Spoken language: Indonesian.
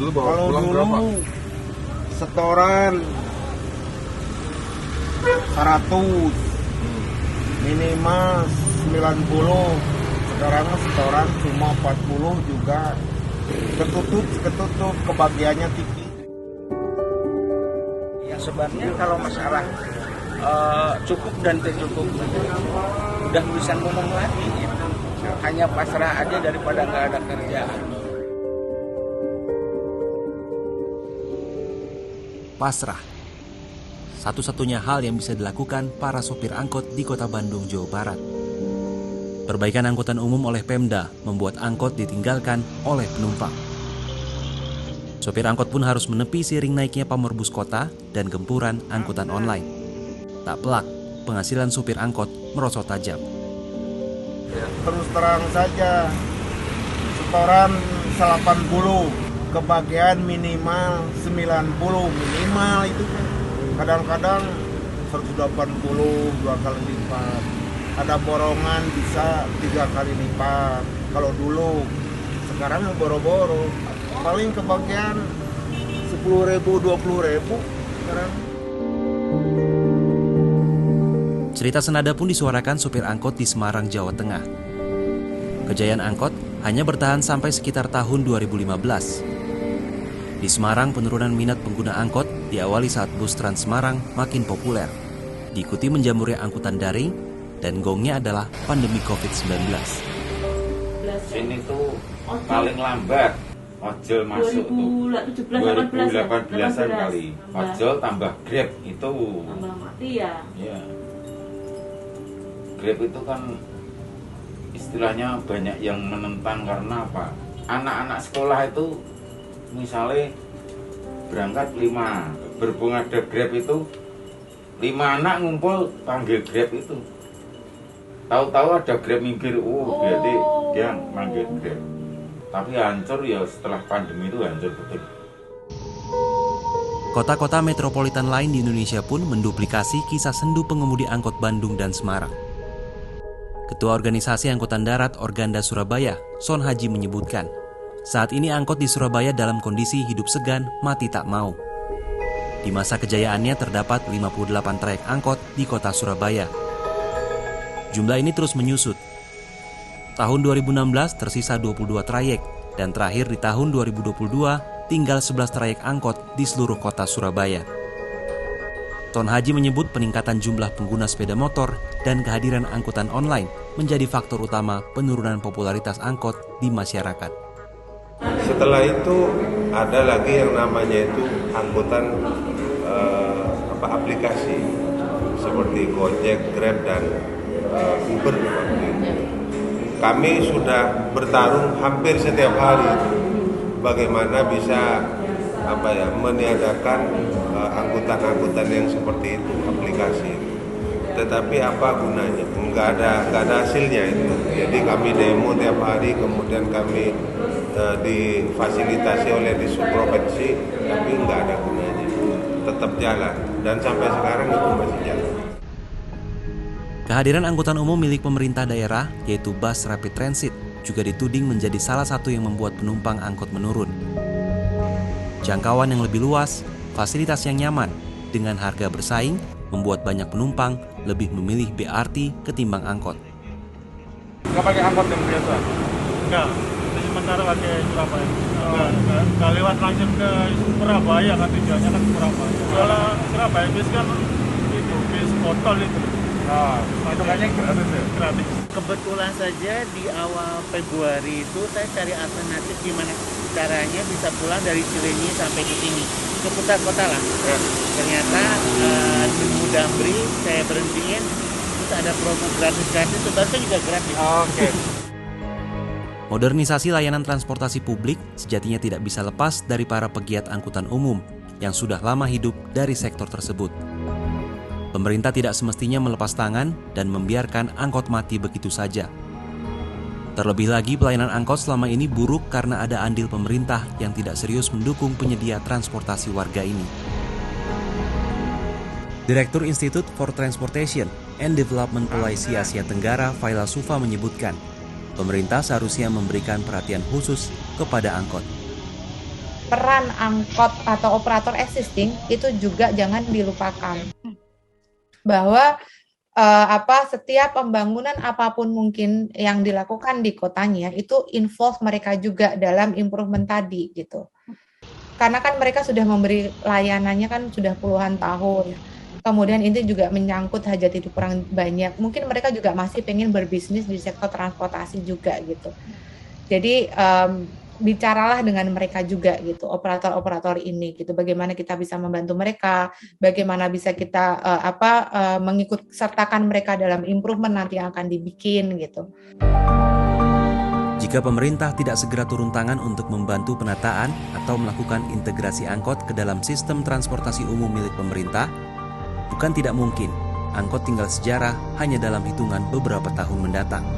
Kalau dulu setoran 100, minimal 90. Sekarang setoran cuma 40 juga. Ketutup kebagiannya tipis. Ya sebenarnya kalau masalah cukup dan tidak cukup udah bisa ngomong lagi gitu. Hanya pasrah aja daripada nggak ada kerjaan. Pasrah. Satu-satunya hal yang bisa dilakukan para sopir angkot di Kota Bandung, Jawa Barat. Perbaikan angkutan umum oleh Pemda membuat angkot ditinggalkan oleh penumpang. Sopir angkot pun harus menepi seiring naiknya pamor bus kota dan gempuran angkutan online. Tak pelak, penghasilan sopir angkot merosot tajam. Terus terang saja, setoran 80, kebagian minimal 90, minimal itu. Kadang-kadang 180, 2 kali lipat. Ada borongan bisa 3 kali lipat. Kalau dulu, sekarang yang boro-boro. Paling kebagian 10.000, 20.000 sekarang. Cerita senada pun disuarakan sopir angkot di Semarang, Jawa Tengah. Kejayaan angkot hanya bertahan sampai sekitar tahun 2015. Di Semarang, penurunan minat pengguna angkot diawali saat bus Trans Semarang makin populer. Diikuti menjamurnya angkutan daring dan gongnya adalah pandemi COVID-19. Ini tuh paling lambat ojol masuk tuh 2018 kali. Ojol tambah Grab itu. Tambah mati ya. Ya. Grab itu kan istilahnya banyak yang menentang karena apa? Anak-anak sekolah itu misalnya berangkat 5, berhubung ada Grab itu 5 anak ngumpul panggil Grab itu. Tahu-tahu ada Grab minggir, berarti dia manggil Grab. Tapi hancur ya setelah pandemi itu hancur betul. Kota-kota metropolitan lain di Indonesia pun menduplikasi kisah sendu pengemudi angkot Bandung dan Semarang. Ketua Organisasi Angkutan Darat Organda Surabaya, Son Haji menyebutkan, saat ini angkot di Surabaya dalam kondisi hidup segan, mati tak mau. Di masa kejayaannya terdapat 58 trayek angkot di kota Surabaya. Jumlah ini terus menyusut. Tahun 2016 tersisa 22 trayek, dan terakhir di tahun 2022 tinggal 11 trayek angkot di seluruh kota Surabaya. Son Haji menyebut peningkatan jumlah pengguna sepeda motor dan kehadiran angkutan online menjadi faktor utama penurunan popularitas angkot di masyarakat. Setelah itu ada lagi yang namanya itu angkutan aplikasi seperti Gojek, Grab dan Uber. Kami sudah bertarung hampir setiap hari bagaimana bisa meniadakan angkutan-angkutan yang seperti itu, aplikasi itu. Tetapi apa gunanya? Nggak ada hasilnya itu. Jadi kami demo tiap hari, kemudian kami difasilitasi oleh di subprovinsi, tapi nggak ada gunanya. Tetap jalan, dan sampai sekarang itu masih jalan. Kehadiran angkutan umum milik pemerintah daerah, yaitu Bus Rapid Transit, juga dituding menjadi salah satu yang membuat penumpang angkot menurun. Jangkauan yang lebih luas, fasilitas yang nyaman, dengan harga bersaing, membuat banyak penumpang lebih memilih BRT ketimbang angkot. Nggak pakai angkot yang biasa? Enggak, sementara pakai Surabaya. Enggak lewat langsung ke Surabaya kan, tujuannya kan Surabaya. Kalau Surabaya bis kan itu bis botol itu. Hitungannya gratis ya? Gratis. Kebetulan saja di awal Februari itu saya cari alternatif gimana caranya bisa pulang dari Cilenyi sampai ke sini, ke pusat kota lah. Ya. Ternyata nemu Damri saya berhentiin, terus ada promo gratis-gratis, sebenarnya juga gratis. Oke. Modernisasi layanan transportasi publik sejatinya tidak bisa lepas dari para pegiat angkutan umum yang sudah lama hidup dari sektor tersebut. Pemerintah tidak semestinya melepas tangan dan membiarkan angkot mati begitu saja. Terlebih lagi pelayanan angkot selama ini buruk karena ada andil pemerintah yang tidak serius mendukung penyedia transportasi warga ini. Direktur Institute for Transportation and Development Policy Asia Tenggara, Faila Sufa menyebutkan, pemerintah seharusnya memberikan perhatian khusus kepada angkot. peran angkot atau operator existing itu juga jangan dilupakan. Bahwa setiap pembangunan apapun mungkin yang dilakukan di kotanya itu involve mereka juga dalam improvement tadi gitu. Karena kan mereka sudah memberi layanannya kan sudah puluhan tahun. Kemudian ini juga menyangkut hajat hidup orang banyak. Mungkin mereka juga masih pengen berbisnis di sektor transportasi juga gitu. Jadi bicaralah dengan mereka juga gitu, operator-operator ini gitu. Bagaimana kita bisa membantu mereka, bagaimana bisa kita mengikut sertakan mereka dalam improvement nanti yang akan dibikin gitu. Jika pemerintah tidak segera turun tangan untuk membantu penataan atau melakukan integrasi angkot ke dalam sistem transportasi umum milik pemerintah, bukan tidak mungkin angkot tinggal sejarah hanya dalam hitungan beberapa tahun mendatang.